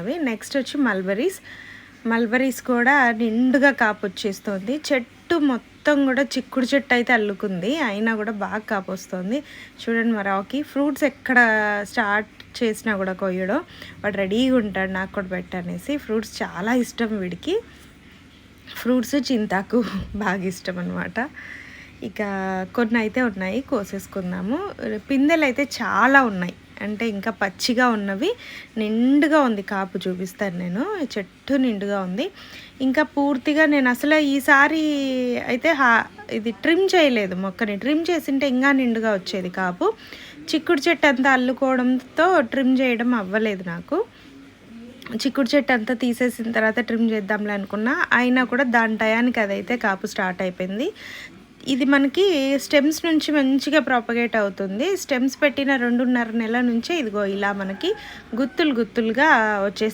అవి నెక్స్ట్ వచ్చి మల్బరీస్ కూడా నిండుగా కాపు వచ్చేస్తుంది. చెట్టు మొత్తం కూడా చిక్కుడు చెట్టు అయితే అల్లుకుంది, అయినా కూడా బాగా కాపు వస్తుంది. చూడండి మా రావుకి ఫ్రూట్స్ ఎక్కడ స్టార్ట్ చేసినా కూడా కొయ్యడం, వాడు రెడీగా ఉంటాడు నాకు కూడా పెట్టనేసి. ఫ్రూట్స్ చాలా ఇష్టం వీడికి, ఫ్రూట్స్ చింతాకు బాగా ఇష్టం అనమాట. ఇక కొన్ని అయితే ఉన్నాయి, కోసేసుకుందాము. పిందెలు అయితే చాలా ఉన్నాయి, అంటే ఇంకా పచ్చిగా ఉన్నవి. నిండుగా ఉంది కాపు, చూపిస్తాను నేను. చెట్టు నిండుగా ఉంది. ఇంకా పూర్తిగా నేను అసలు ఈసారి అయితే ఇది ట్రిమ్ చేయలేదు, మొక్కని ట్రిమ్ చేసింటే ఇంకా నిండుగా వచ్చేది కాపు. చిక్కుడు చెట్టు అంతా అల్లుకోవడంతో ట్రిమ్ చేయడం అవ్వలేదు నాకు. చిక్కుడు చెట్టు అంతా తీసేసిన తర్వాత ట్రిమ్ చేద్దాంలే అనుకున్నా, అయినా కూడా దాని టయానికి అదైతే కాపు స్టార్ట్ అయిపోయింది. ఇది మనకి స్టెమ్స్ నుంచి మంచిగా ప్రాపగేట్ అవుతుంది. స్టెమ్స్ పెట్టిన 2.5 నెలల నుంచే ఇదిగో ఇలా మనకి గుత్తులుగా వచ్చేస్తుంది.